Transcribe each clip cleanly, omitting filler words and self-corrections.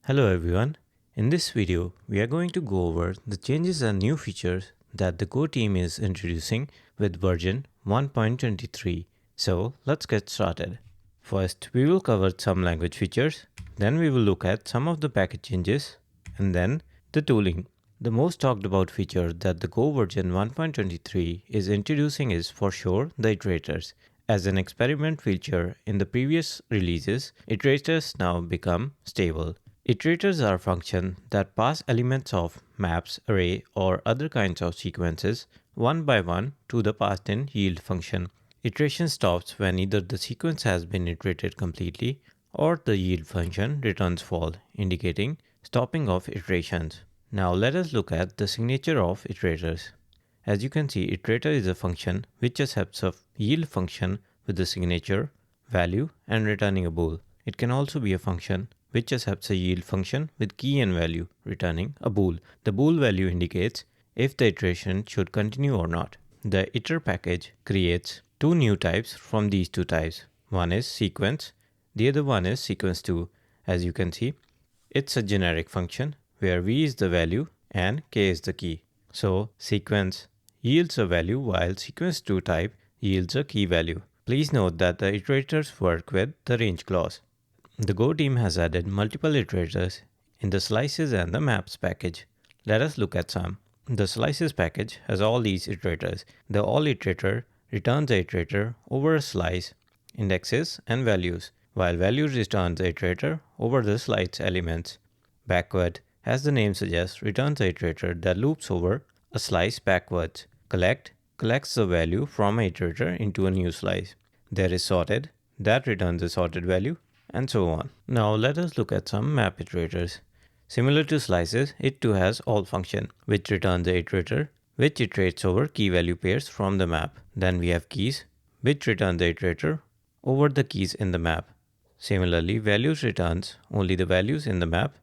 Hello everyone. In this video, we are going to go over the changes and new features that the Go team is introducing with version 1.23. So let's get started. First, we will cover some language features, then we will look at some of the package changes, and then the tooling. The most talked about feature that the Go version 1.23 is introducing is for sure the iterators. As an experiment feature in the previous releases, iterators now become stable. Iterators are functions that pass elements of maps, array, or other kinds of sequences one by one to the passed-in yield function. Iteration stops when either the sequence has been iterated completely or the yield function returns false, indicating stopping of iterations. Now let us look at the signature of iterators. As you can see, iterator is a function which accepts a yield function with the signature, value, and returning a bool. It can also be a function which accepts a yield function with key and value, returning a bool. The bool value indicates if the iteration should continue or not. The iter package creates two new types from these two types. One is sequence, the other one is sequence2. As you can see, it's a generic function where v is the value and k is the key. So sequence yields a value while sequence2 type yields a key value. Please note that the iterators work with the range clause. The Go team has added multiple iterators in the slices and the maps package. Let us look at some. The slices package has all these iterators. The all iterator returns the iterator over a slice, indexes, and values, while values returns the iterator over the slice elements. Backward, as the name suggests, returns the iterator that loops over a slice backwards. Collect collects the value from an iterator into a new slice. There is sorted, that returns a sorted value, and so on. Now let us look at some map iterators. Similar to slices, it too has all function, which returns the iterator, which iterates over key value pairs from the map. Then we have keys, which return the iterator over the keys in the map. Similarly, values returns only the values in the map,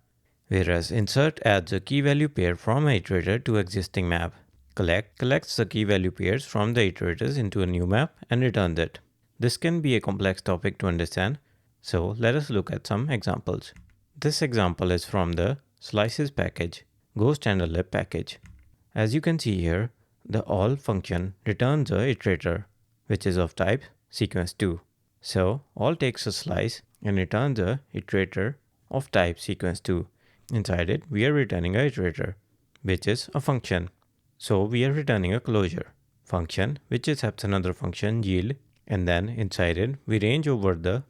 whereas insert adds a key value pair from an iterator to existing map. Collect collects the key value pairs from the iterators into a new map and returns it. This can be a complex topic to understand, so let us look at some examples. This example is from the slices package, Go standard lib package. As you can see here, the all function returns a iterator, which is of type sequence2. So all takes a slice and returns a iterator of type sequence2. Inside it, we are returning a iterator, which is a function. So we are returning a closure function, which accepts another function yield, and then inside it, we range over the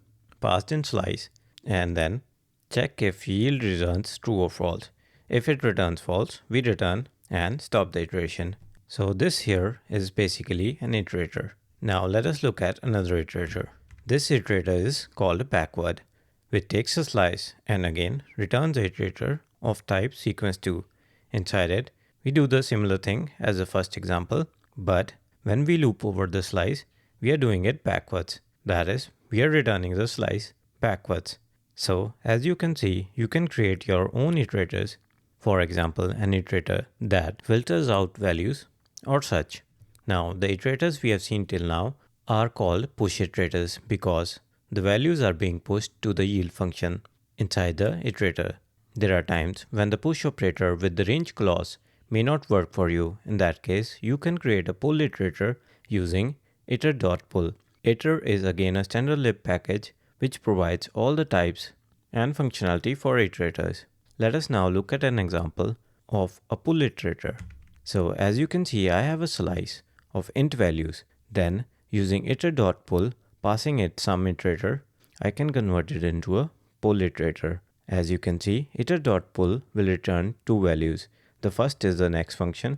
passed in slice and then check if yield returns true or false. If it returns false, we return and stop the iteration. So this here is basically an iterator. Now let us look at another iterator. This iterator is called backward, which takes a slice and again returns the iterator of type sequence2. Inside it, we do the similar thing as the first example, but when we loop over the slice, we are doing it backwards. That is, we are returning the slice backwards. So as you can see, you can create your own iterators. For example, an iterator that filters out values or such. Now the iterators we have seen till now are called push iterators because the values are being pushed to the yield function inside the iterator. There are times when the push operator with the range clause may not work for you. In that case, you can create a pull iterator using iter.pull. Iter is again a standard lib package which provides all the types and functionality for iterators. Let us now look at an example of a pull iterator. So as you can see, I have a slice of int values. Then using iter.pull, passing it some iterator, I can convert it into a pull iterator. As you can see, iter.pull will return two values. The first is the next function,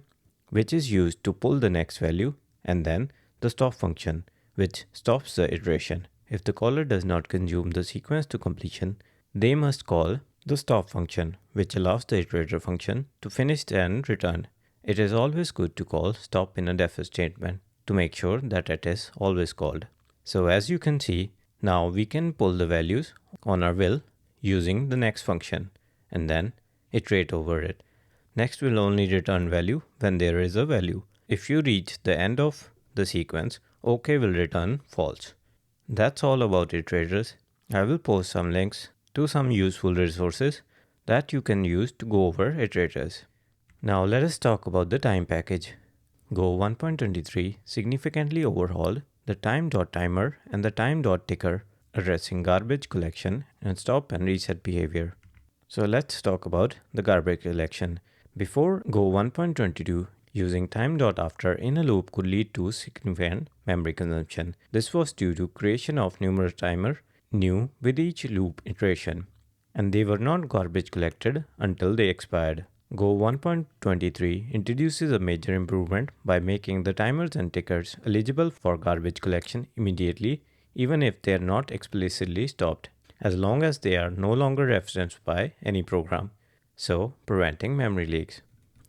which is used to pull the next value, and then the stop function, which stops the iteration. If the caller does not consume the sequence to completion, they must call the stop function, which allows the iterator function to finish and return. It is always good to call stop in a def statement to make sure that it is always called. So as you can see, now we can pull the values on our will using the next function and then iterate over it. Next will only return value when there is a value. If you reach the end of the sequence, OK will return false. That's all about iterators. I will post some links to some useful resources that you can use to go over iterators. Now let us talk about the time package. Go 1.23 significantly overhauled the time.timer and the time.ticker, addressing garbage collection and stop and reset behavior. So let's talk about the garbage collection. Before Go 1.22, using time.after in a loop could lead to significant memory consumption. This was due to creation of numerous timers new with each loop iteration, and they were not garbage collected until they expired. Go 1.23 introduces a major improvement by making the timers and tickers eligible for garbage collection immediately, even if they are not explicitly stopped, as long as they are no longer referenced by any program, so preventing memory leaks.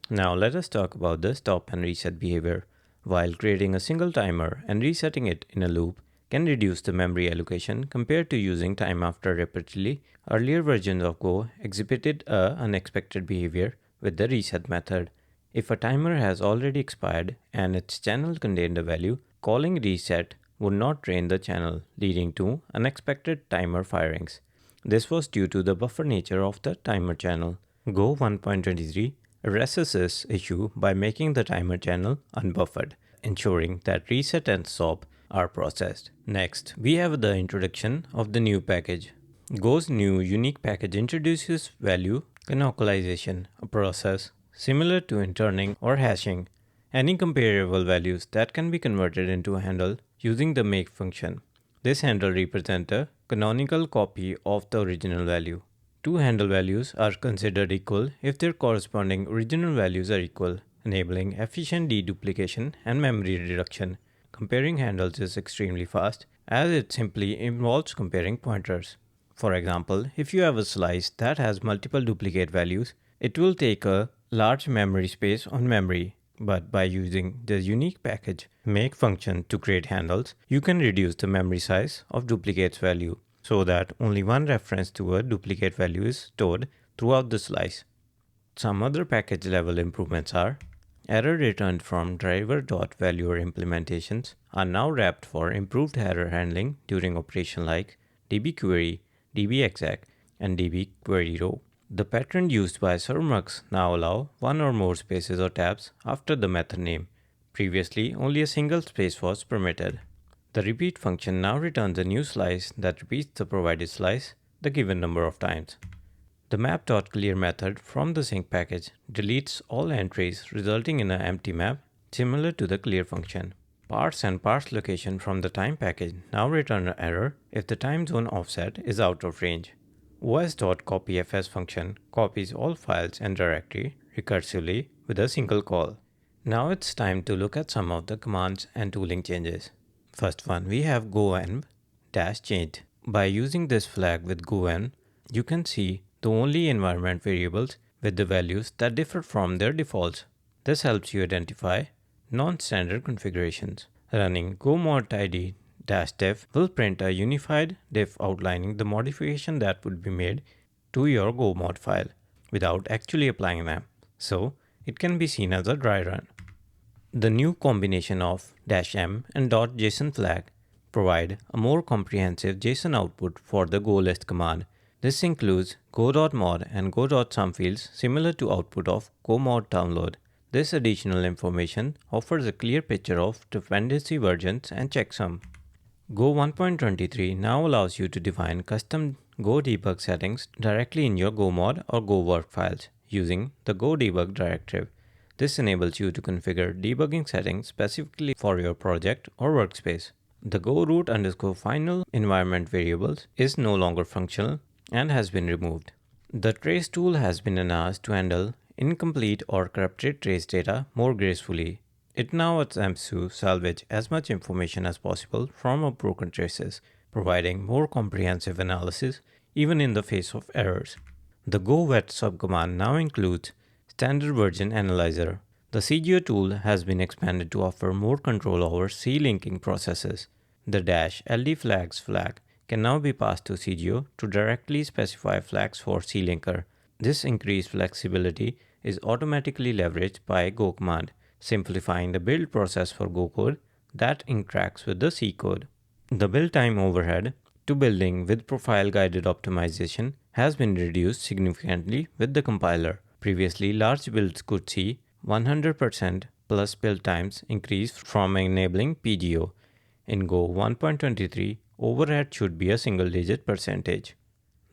Now let us talk about the stop and reset behavior. While creating a single timer and resetting it in a loop can reduce the memory allocation compared to using time after repeatedly, earlier versions of Go exhibited a unexpected behavior with the reset method. If a timer has already expired and its channel contained a value, calling reset would not drain the channel, leading to unexpected timer firings. This was due to the buffer nature of the timer channel. Go 1.23 addresses this issue by making the timer channel unbuffered, ensuring that reset and stop are processed. Next, we have the introduction of the new package. Go's new unique package introduces value canonicalization, a process similar to interning or hashing any comparable values that can be converted into a handle using the make function. This handle represents a canonical copy of the original value. Two handle values are considered equal if their corresponding original values are equal, enabling efficient deduplication and memory reduction. Comparing handles is extremely fast, as it simply involves comparing pointers. For example, if you have a slice that has multiple duplicate values, it will take a large memory space on memory. But by using the unique package make function to create handles, you can reduce the memory size of duplicate's value so that only one reference to a duplicate value is stored throughout the slice. Some other package level improvements are error returned from driver.valuer implementations are now wrapped for improved error handling during operation like dbquery, dbexec, and dbqueryrow. The pattern used by servmux now allow one or more spaces or tabs after the method name. Previously, only a single space was permitted. The repeat function now returns a new slice that repeats the provided slice the given number of times. The map.clear method from the sync package deletes all entries resulting in an empty map similar to the clear function. Parse and parse location from the time package now return an error if the time zone offset is out of range. os.copyfs function copies all files and directory recursively with a single call. Now it's time to look at some of the commands and tooling changes. First one, we have goenv-change. By using this flag with goenv, you can see the only environment variables with the values that differ from their defaults. This helps you identify non-standard configurations. Running go-mod-id-def will print a unified diff outlining the modification that would be made to your go-mod file without actually applying them, so it can be seen as a dry run. The new combination of -m and .json flag provide a more comprehensive JSON output for the go-list command. This includes go.mod and go.sum fields similar to output of go-mod download. This additional information offers a clear picture of dependency versions and checksum. Go 1.23 now allows you to define custom Go debug settings directly in your go-mod or go-work files using the go debug directive. This enables you to configure debugging settings specifically for your project or workspace. The go root_final environment variables is no longer functional and has been removed. The trace tool has been enhanced to handle incomplete or corrupted trace data more gracefully. It now attempts to salvage as much information as possible from broken traces, providing more comprehensive analysis even in the face of errors. The go-wet subcommand now includes standard version analyzer. The CGO tool has been expanded to offer more control over C-linking processes. The -ld flags flag can now be passed to CGO to directly specify flags for C-linker. This increased flexibility is automatically leveraged by Go command, simplifying the build process for Go code that interacts with the C code. The build time overhead to building with profile guided optimization has been reduced significantly with the compiler. Previously, large builds could see 100% plus build times increase from enabling PGO. In Go 1.23, overhead should be a single-digit percentage.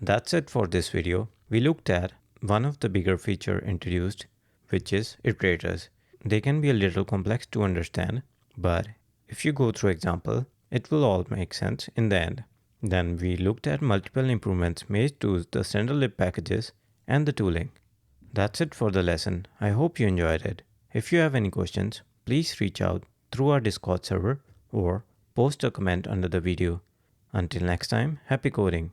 That's it for this video. We looked at one of the bigger features introduced, which is iterators. They can be a little complex to understand, but if you go through example, it will all make sense in the end. Then we looked at multiple improvements made to the standard lib packages and the tooling. That's it for the lesson. I hope you enjoyed it. If you have any questions, please reach out through our Discord server or post a comment under the video. Until next time, happy coding.